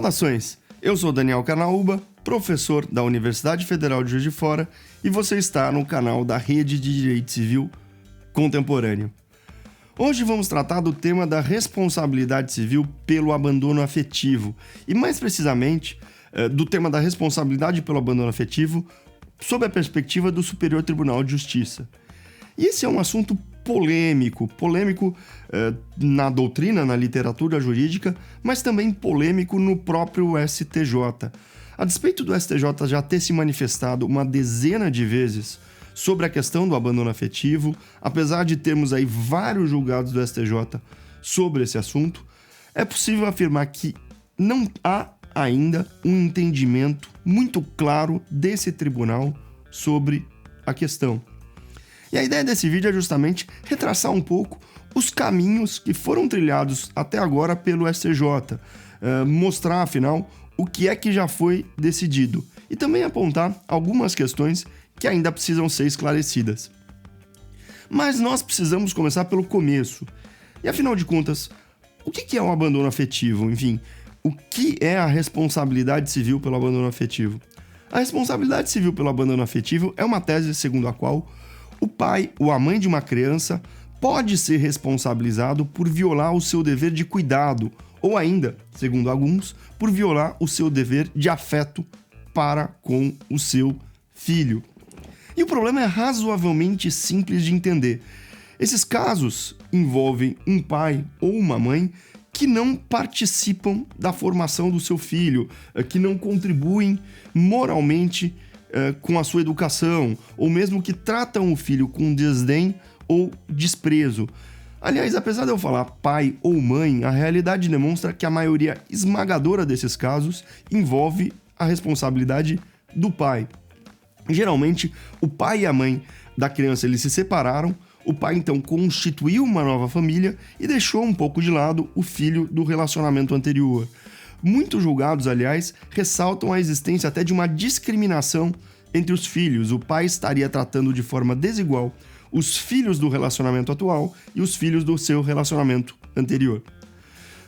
Saudações! Eu sou Daniel Carnaúba, professor da Universidade Federal de Juiz de Fora, e você está no canal da Rede de Direito Civil Contemporâneo. Hoje vamos tratar do tema da responsabilidade civil pelo abandono afetivo, e mais precisamente do tema da responsabilidade pelo abandono afetivo sob a perspectiva do Superior Tribunal de Justiça. E esse é um assunto polêmico na doutrina, na literatura jurídica, mas também polêmico no próprio STJ. A despeito do STJ já ter se manifestado uma dezena de vezes sobre a questão do abandono afetivo, apesar de termos aí vários julgados do STJ sobre esse assunto, é possível afirmar que não há ainda um entendimento muito claro desse tribunal sobre a questão. E a ideia desse vídeo é justamente retraçar um pouco os caminhos que foram trilhados até agora pelo STJ, mostrar, afinal, o que é que já foi decidido e também apontar algumas questões que ainda precisam ser esclarecidas. Mas nós precisamos começar pelo começo. E afinal de contas, o que é um abandono afetivo? Enfim, o que é a responsabilidade civil pelo abandono afetivo? A responsabilidade civil pelo abandono afetivo é uma tese segundo a qual o pai ou a mãe de uma criança pode ser responsabilizado por violar o seu dever de cuidado ou ainda, segundo alguns, por violar o seu dever de afeto para com o seu filho. E o problema é razoavelmente simples de entender. Esses casos envolvem um pai ou uma mãe que não participam da formação do seu filho, que não contribuem moralmente com a sua educação, ou mesmo que tratam o filho com desdém ou desprezo. Aliás, apesar de eu falar pai ou mãe, a realidade demonstra que a maioria esmagadora desses casos envolve a responsabilidade do pai. Geralmente, o pai e a mãe da criança eles se separaram, o pai então constituiu uma nova família e deixou um pouco de lado o filho do relacionamento anterior. Muitos julgados, aliás, ressaltam a existência até de uma discriminação entre os filhos. O pai estaria tratando de forma desigual os filhos do relacionamento atual e os filhos do seu relacionamento anterior.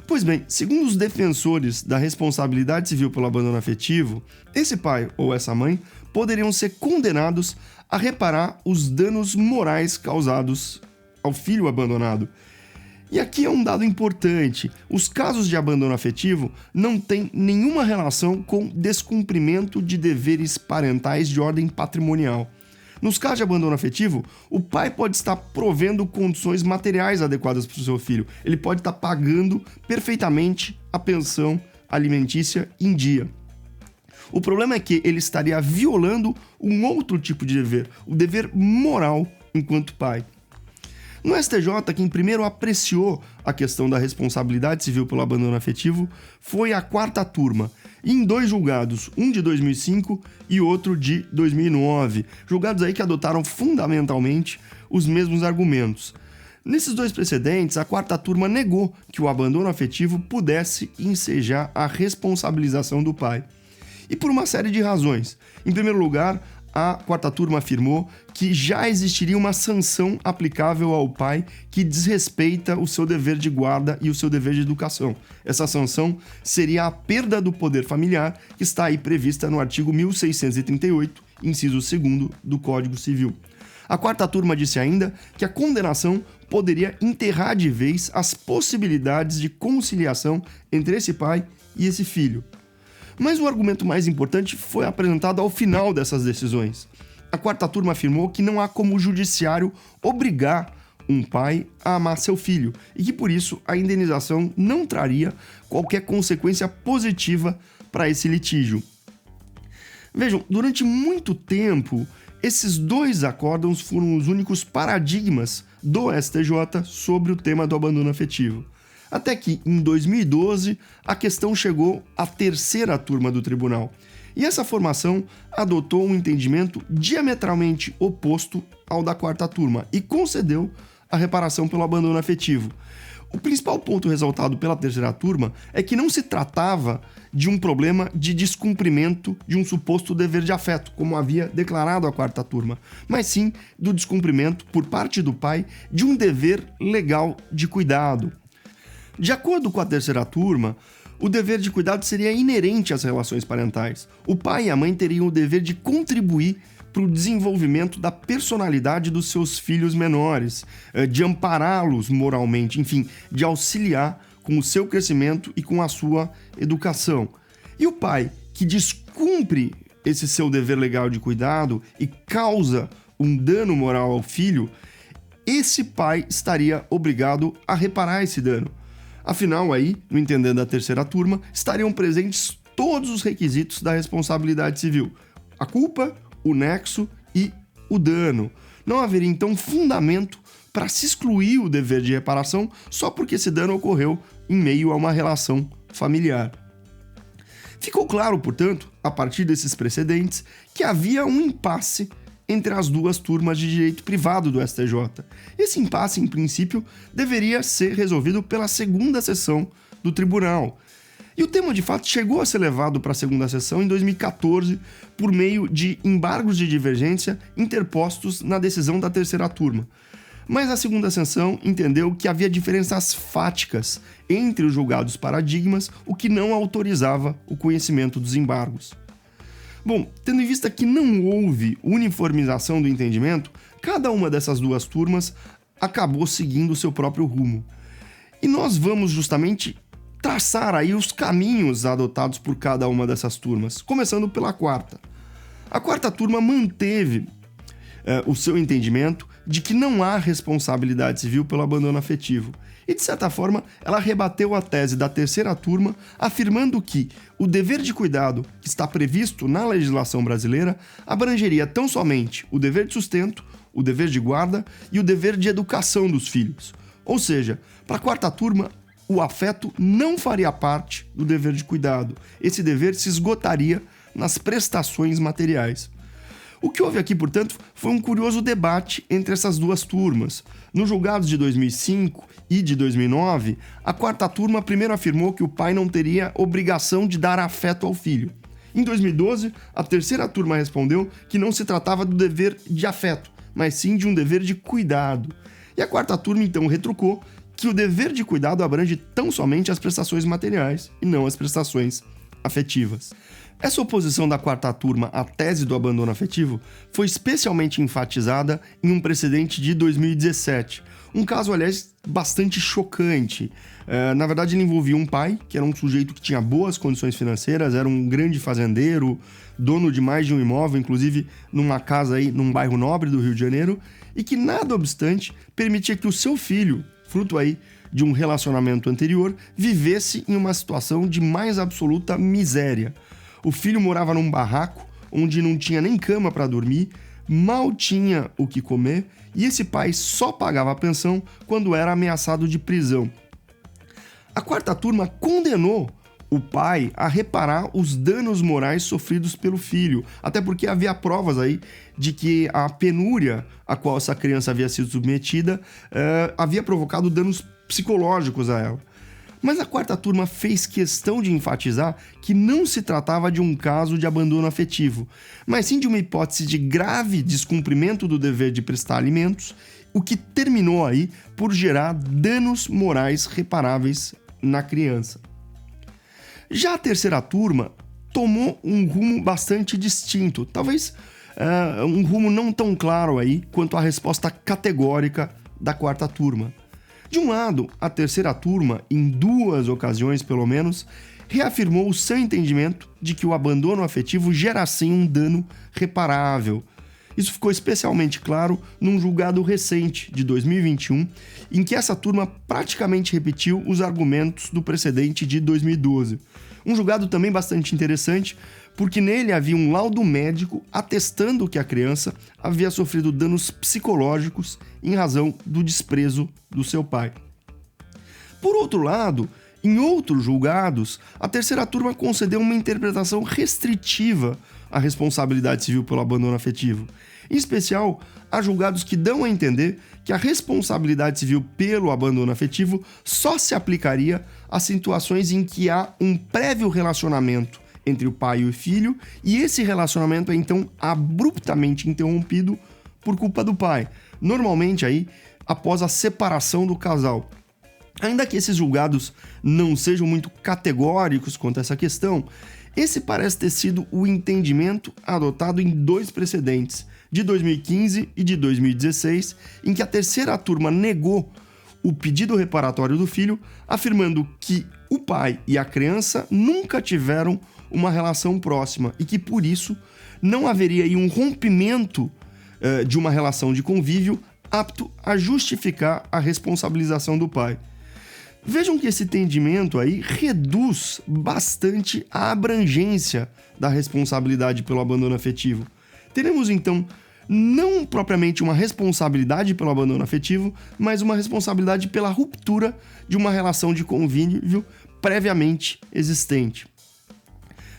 Pois bem, segundo os defensores da responsabilidade civil pelo abandono afetivo, esse pai ou essa mãe poderiam ser condenados a reparar os danos morais causados ao filho abandonado. E aqui é um dado importante: os casos de abandono afetivo não têm nenhuma relação com descumprimento de deveres parentais de ordem patrimonial. Nos casos de abandono afetivo, o pai pode estar provendo condições materiais adequadas para o seu filho. Ele pode estar pagando perfeitamente a pensão alimentícia em dia. O problema é que ele estaria violando um outro tipo de dever, o dever moral enquanto pai. No STJ, quem primeiro apreciou a questão da responsabilidade civil pelo abandono afetivo foi a quarta turma, em dois julgados, um de 2005 e outro de 2009, julgados aí que adotaram fundamentalmente os mesmos argumentos. Nesses dois precedentes, a quarta turma negou que o abandono afetivo pudesse ensejar a responsabilização do pai. E por uma série de razões. Em primeiro lugar, a quarta turma afirmou que já existiria uma sanção aplicável ao pai que desrespeita o seu dever de guarda e o seu dever de educação. Essa sanção seria a perda do poder familiar, que está aí prevista no artigo 1638, inciso 2º do Código Civil. A quarta turma disse ainda que a condenação poderia enterrar de vez as possibilidades de conciliação entre esse pai e esse filho. Mas o argumento mais importante foi apresentado ao final dessas decisões. A quarta turma afirmou que não há como o judiciário obrigar um pai a amar seu filho e que, por isso, a indenização não traria qualquer consequência positiva para esse litígio. Vejam, durante muito tempo, esses dois acórdãos foram os únicos paradigmas do STJ sobre o tema do abandono afetivo. Até que, em 2012, a questão chegou à terceira turma do tribunal. E essa formação adotou um entendimento diametralmente oposto ao da quarta turma e concedeu a reparação pelo abandono afetivo. O principal ponto ressaltado pela terceira turma é que não se tratava de um problema de descumprimento de um suposto dever de afeto, como havia declarado a quarta turma, mas sim do descumprimento por parte do pai de um dever legal de cuidado. De acordo com a terceira turma, o dever de cuidado seria inerente às relações parentais. O pai e a mãe teriam o dever de contribuir para o desenvolvimento da personalidade dos seus filhos menores, de ampará-los moralmente, enfim, de auxiliar com o seu crescimento e com a sua educação. E o pai que descumpre esse seu dever legal de cuidado e causa um dano moral ao filho, esse pai estaria obrigado a reparar esse dano. Afinal, aí, no entender da terceira turma, estariam presentes todos os requisitos da responsabilidade civil: a culpa, o nexo e o dano. Não haveria, então, fundamento para se excluir o dever de reparação só porque esse dano ocorreu em meio a uma relação familiar. Ficou claro, portanto, a partir desses precedentes, que havia um impasse entre as duas turmas de direito privado do STJ. Esse impasse, em princípio, deveria ser resolvido pela segunda sessão do tribunal. E o tema, de fato, chegou a ser levado para a segunda sessão em 2014 por meio de embargos de divergência interpostos na decisão da terceira turma. Mas a segunda sessão entendeu que havia diferenças fáticas entre os julgados paradigmas, o que não autorizava o conhecimento dos embargos. Bom, tendo em vista que não houve uniformização do entendimento, cada uma dessas duas turmas acabou seguindo o seu próprio rumo. E nós vamos justamente traçar aí os caminhos adotados por cada uma dessas turmas, começando pela quarta. A quarta turma manteve o seu entendimento de que não há responsabilidade civil pelo abandono afetivo. E, de certa forma, ela rebateu a tese da terceira turma, afirmando que o dever de cuidado que está previsto na legislação brasileira abrangeria tão somente o dever de sustento, o dever de guarda e o dever de educação dos filhos. Ou seja, para a quarta turma, o afeto não faria parte do dever de cuidado. Esse dever se esgotaria nas prestações materiais. O que houve aqui, portanto, foi um curioso debate entre essas duas turmas. Nos julgados de 2005 e de 2009, a quarta turma primeiro afirmou que o pai não teria obrigação de dar afeto ao filho. Em 2012, a terceira turma respondeu que não se tratava do dever de afeto, mas sim de um dever de cuidado. E a quarta turma, então, retrucou que o dever de cuidado abrange tão somente as prestações materiais e não as prestações afetivas. Essa oposição da quarta turma à tese do abandono afetivo foi especialmente enfatizada em um precedente de 2017. Um caso, aliás, bastante chocante. Na verdade, ele envolvia um pai, que era um sujeito que tinha boas condições financeiras, era um grande fazendeiro, dono de mais de um imóvel, inclusive numa casa aí, num bairro nobre do Rio de Janeiro, e que, nada obstante, permitia que o seu filho, fruto aí de um relacionamento anterior, vivesse em uma situação de mais absoluta miséria. O filho morava num barraco, onde não tinha nem cama para dormir, mal tinha o que comer, e esse pai só pagava a pensão quando era ameaçado de prisão. A quarta turma condenou o pai a reparar os danos morais sofridos pelo filho, até porque havia provas aí de que a penúria a qual essa criança havia sido submetida havia provocado danos psicológicos a ela. Mas a quarta turma fez questão de enfatizar que não se tratava de um caso de abandono afetivo, mas sim de uma hipótese de grave descumprimento do dever de prestar alimentos, o que terminou aí por gerar danos morais reparáveis na criança. Já a terceira turma tomou um rumo bastante distinto, talvez um rumo não tão claro aí quanto a resposta categórica da quarta turma. De um lado, a terceira turma, em 2 ocasiões pelo menos, reafirmou o seu entendimento de que o abandono afetivo gera sim um dano reparável. Isso ficou especialmente claro num julgado recente, de 2021, em que essa turma praticamente repetiu os argumentos do precedente de 2012. Um julgado também bastante interessante, porque nele havia um laudo médico atestando que a criança havia sofrido danos psicológicos em razão do desprezo do seu pai. Por outro lado, em outros julgados, a terceira turma concedeu uma interpretação restritiva à responsabilidade civil pelo abandono afetivo. Em especial, há julgados que dão a entender que a responsabilidade civil pelo abandono afetivo só se aplicaria a situações em que há um prévio relacionamento entre o pai e o filho, e esse relacionamento é então abruptamente interrompido por culpa do pai, normalmente aí após a separação do casal. Ainda que esses julgados não sejam muito categóricos quanto a essa questão, esse parece ter sido o entendimento adotado em 2 precedentes, de 2015 e de 2016, em que a terceira turma negou o pedido reparatório do filho, afirmando que o pai e a criança nunca tiveram uma relação próxima e que, por isso, não haveria aí um rompimento de uma relação de convívio apto a justificar a responsabilização do pai. Vejam que esse entendimento aí reduz bastante a abrangência da responsabilidade pelo abandono afetivo. Teremos, então, não propriamente uma responsabilidade pelo abandono afetivo, mas uma responsabilidade pela ruptura de uma relação de convívio previamente existente.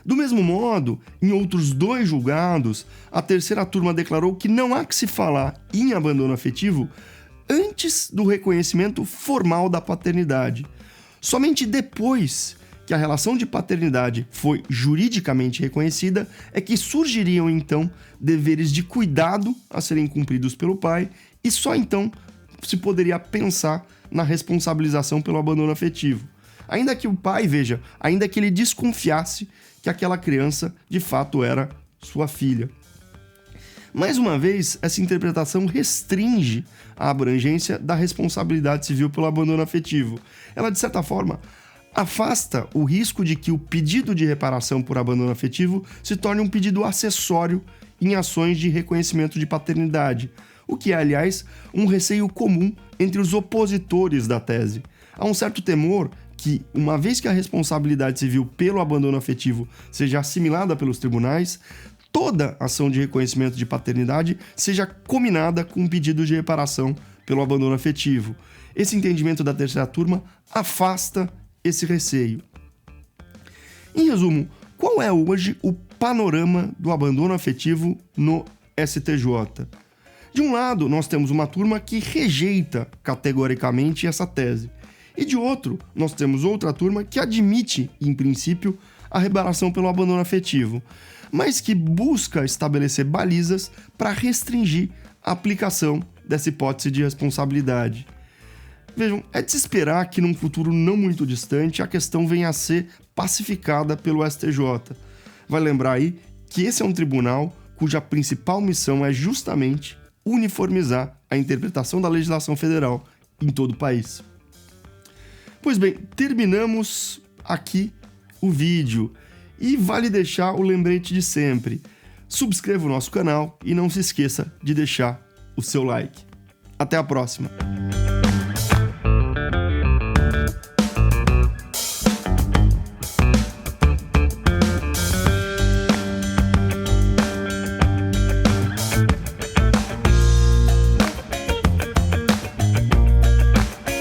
Do mesmo modo, em outros 2 julgados, a terceira turma declarou que não há que se falar em abandono afetivo antes do reconhecimento formal da paternidade. Somente depois que a relação de paternidade foi juridicamente reconhecida é que surgiriam então deveres de cuidado a serem cumpridos pelo pai e só então se poderia pensar na responsabilização pelo abandono afetivo. Ainda que o pai, ainda que ele desconfiasse que aquela criança de fato era sua filha. Mais uma vez, essa interpretação restringe a abrangência da responsabilidade civil pelo abandono afetivo. Ela, de certa forma, afasta o risco de que o pedido de reparação por abandono afetivo se torne um pedido acessório em ações de reconhecimento de paternidade, o que é, aliás, um receio comum entre os opositores da tese. Há um certo temor que, uma vez que a responsabilidade civil pelo abandono afetivo seja assimilada pelos tribunais, toda ação de reconhecimento de paternidade seja combinada com um pedido de reparação pelo abandono afetivo. Esse entendimento da terceira turma afasta esse receio. Em resumo, qual é hoje o panorama do abandono afetivo no STJ? De um lado, nós temos uma turma que rejeita categoricamente essa tese. E de outro, nós temos outra turma que admite, em princípio, a reparação pelo abandono afetivo, mas que busca estabelecer balizas para restringir a aplicação dessa hipótese de responsabilidade. Vejam, é de se esperar que num futuro não muito distante a questão venha a ser pacificada pelo STJ. Vai lembrar aí que esse é um tribunal cuja principal missão é justamente uniformizar a interpretação da legislação federal em todo o país. Pois bem, terminamos aqui o vídeo e vale deixar o lembrete de sempre. Subscreva o nosso canal e não se esqueça de deixar o seu like. Até a próxima!